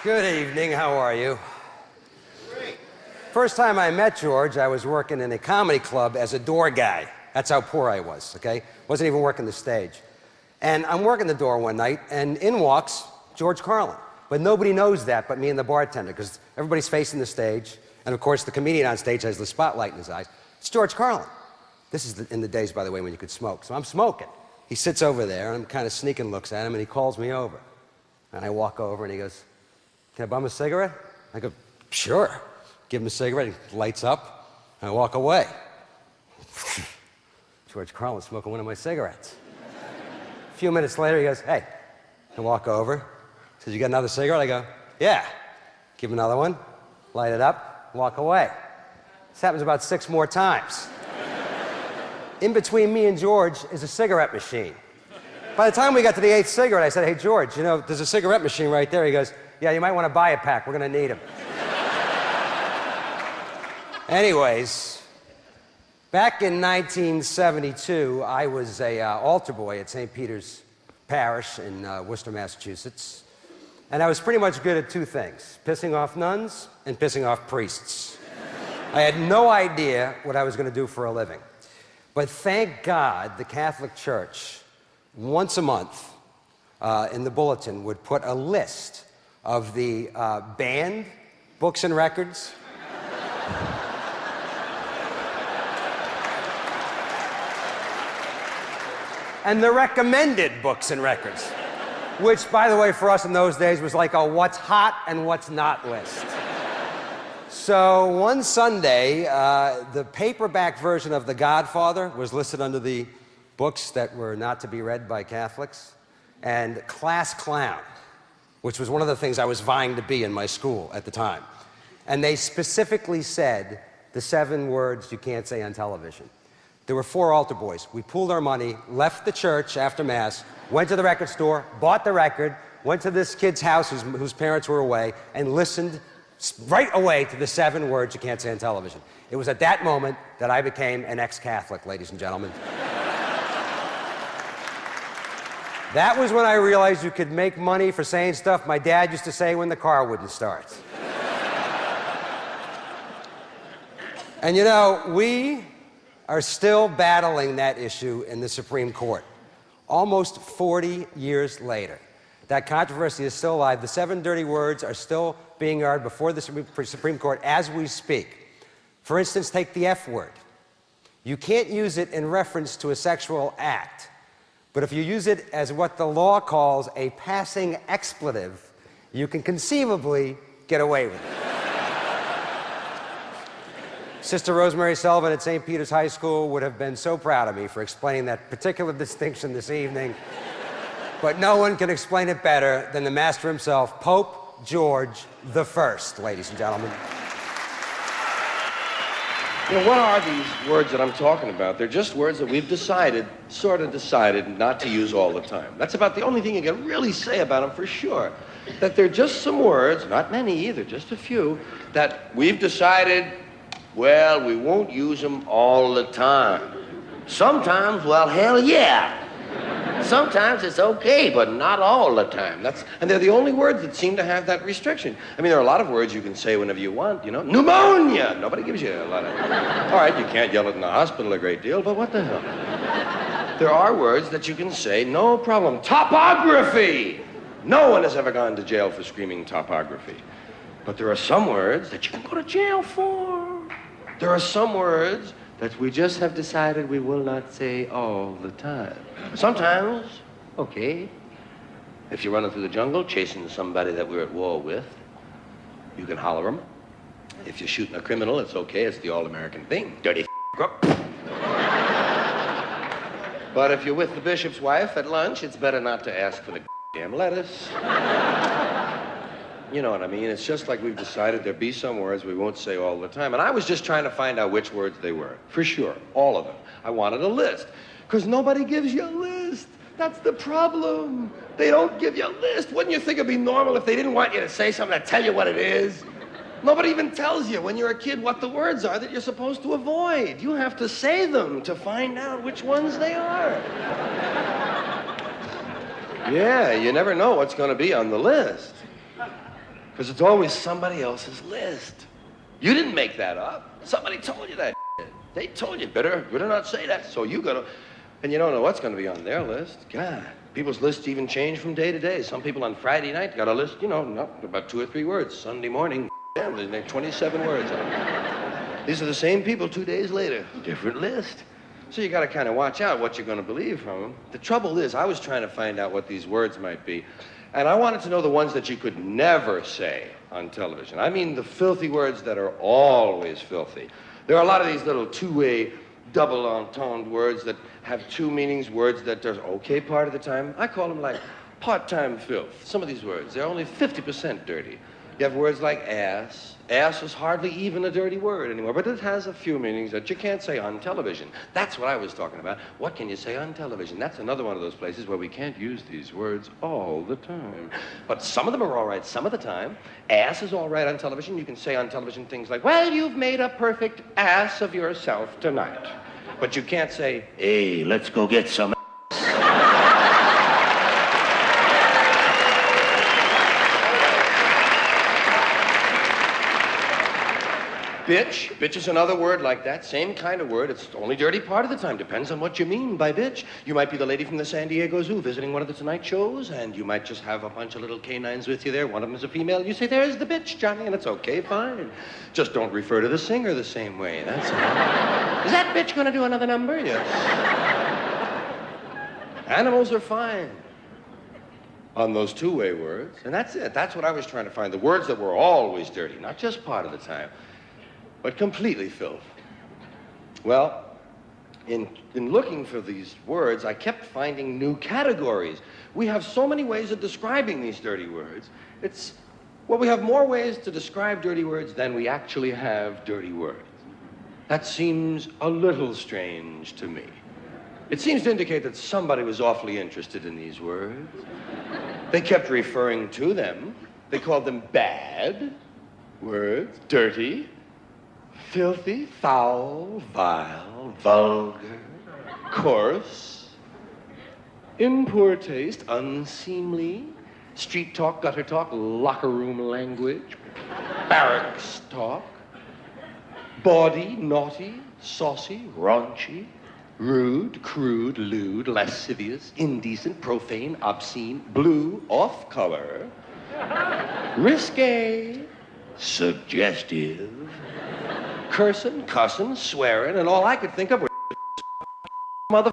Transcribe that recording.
Good evening, how are you? Great. First time I met George, I was working in a comedy club as a door guy. That's how poor I was, okay? Wasn't even working the stage. And I'm working the door one night, and in walks George Carlin. But nobody knows that but me and the bartender, because everybody's facing the stage, and of course the comedian on stage has the spotlight in his eyes. It's George Carlin. This is in the days, by the way, when you could smoke. So I'm smoking. He sits over there, and I'm kind of sneaking looks at him, and he calls me over. And I walk over, and he goes, "Can I bum a cigarette?" I go, "Sure." Give him a cigarette, he lights up, and I walk away. George Carlin smoking one of my cigarettes. A few minutes later, he goes, "Hey." I walk over, says, "You got another cigarette?" I go, "Yeah." Give him another one, light it up, walk away. This happens about 6 more times. In between me and George is a cigarette machine. By the time we got to the 8th cigarette, I said, "Hey, George, you know, there's a cigarette machine right there." He goes, "Yeah, you might want to buy a pack. We're going to need them." Anyways, back in 1972, I was a altar boy at St. Peter's Parish in Worcester, Massachusetts. And I was pretty much good at 2 things, pissing off nuns and pissing off priests. I had no idea what I was going to do for a living. But thank God the Catholic Church, once a month, in the bulletin, would put a list of the banned books and records, and the recommended books and records, which, by the way, for us in those days was like a what's hot and what's not list. So one Sunday, the paperback version of The Godfather was listed under the books that were not to be read by Catholics, and Class Clown, which was one of the things I was vying to be in my school at the time. And they specifically said the 7 words you can't say on television. There were 4 altar boys. We pooled our money, left the church after Mass, went to the record store, bought the record, went to this kid's house whose parents were away, and listened right away to the 7 words you can't say on television. It was at that moment that I became an ex-Catholic, ladies and gentlemen. That was when I realized you could make money for saying stuff my dad used to say when the car wouldn't start. And you know, we are still battling that issue in the Supreme Court, almost 40 years later. That controversy is still alive. The 7 dirty words are still being argued before the Supreme Court as we speak. For instance, take the F word. You can't use it in reference to a sexual act, but if you use it as what the law calls a passing expletive, you can conceivably get away with it. Sister Rosemary Sullivan at St. Peter's High School would have been so proud of me for explaining that particular distinction this evening. But no one can explain it better than the master himself, Pope George I, ladies and gentlemen. You know, what are these words that I'm talking about? They're just words that we've sort of decided not to use all the time. That's about the only thing you can really say about them for sure. That they're just some words, not many either, just a few, that we've decided, well, we won't use them all the time. Sometimes, well, hell yeah. Sometimes it's okay, but not all the time. And they're the only words that seem to have that restriction. I mean, there are a lot of words you can say whenever you want, you know. Pneumonia! Nobody gives you a lot of... All right, you can't yell it in the hospital a great deal, but what the hell? There are words that you can say, no problem. Topography! No one has ever gone to jail for screaming topography. But there are some words that you can go to jail for. There are some words that we just have decided we will not say all the time. Sometimes, okay. If you're running through the jungle, chasing somebody that we're at war with, you can holler them. If you're shooting a criminal, it's okay. It's the all-American thing. Dirty crook. But if you're with the bishop's wife at lunch, it's better not to ask for the damn lettuce. You know what I mean? It's just like we've decided there'll be some words we won't say all the time. And I was just trying to find out which words they were. For sure, all of them. I wanted a list. Because nobody gives you a list. That's the problem. They don't give you a list. Wouldn't you think it'd be normal if they didn't want you to say something to tell you what it is? Nobody even tells you when you're a kid what the words are that you're supposed to avoid. You have to say them to find out which ones they are. Yeah, you never know what's going to be on the list. Because it's always somebody else's list. You didn't make that up. Somebody told you that. They told you, better not say that. So you gotta, and you don't know what's gonna be on their list. God, people's lists even change from day to day. Some people on Friday night got a list, not about 2 or 3 words. Sunday morning, damn, there's 27 words on it. These are the same people 2 days later, different list. So you gotta kind of watch out what you're gonna believe from them. The trouble is, I was trying to find out what these words might be. And I wanted to know the ones that you could never say on television. I mean the filthy words that are always filthy. There are a lot of these little two-way, double entendre words that have 2 meanings, words that are okay part of the time. I call them like part-time filth. Some of these words, they're only 50% dirty. You have words like ass. Ass is hardly even a dirty word anymore, but it has a few meanings that you can't say on television. That's what I was talking about. What can you say on television? That's another one of those places where we can't use these words all the time. But some of them are all right some of the time. Ass is all right on television. You can say on television things like, well, you've made a perfect ass of yourself tonight. But you can't say, hey, let's go get some bitch. Bitch is another word like that. Same kind of word. It's only dirty part of the time. Depends on what you mean by bitch. You might be the lady from the San Diego Zoo visiting one of the Tonight shows, and you might just have a bunch of little canines with you there. One of them is a female. You say, there's the bitch, Johnny, and it's okay, fine. Just don't refer to the singer the same way. That's all. Is that bitch going to do another number? Yes. Animals are fine on those two-way words, and that's it. That's what I was trying to find. The words that were always dirty, not just part of the time, but completely filth. Well, in looking for these words, I kept finding new categories. We have so many ways of describing these dirty words. We have more ways to describe dirty words than we actually have dirty words. That seems a little strange to me. It seems to indicate that somebody was awfully interested in these words. They kept referring to them. They called them bad words, dirty, filthy, foul, vile, vulgar, coarse, in poor taste, unseemly, street talk, gutter talk, locker room language, barracks talk, bawdy, naughty, saucy, raunchy, rude, crude, lewd, lascivious, indecent, profane, obscene, blue, off-color, risque, suggestive, cursing, cussing, swearing, and all I could think of were mother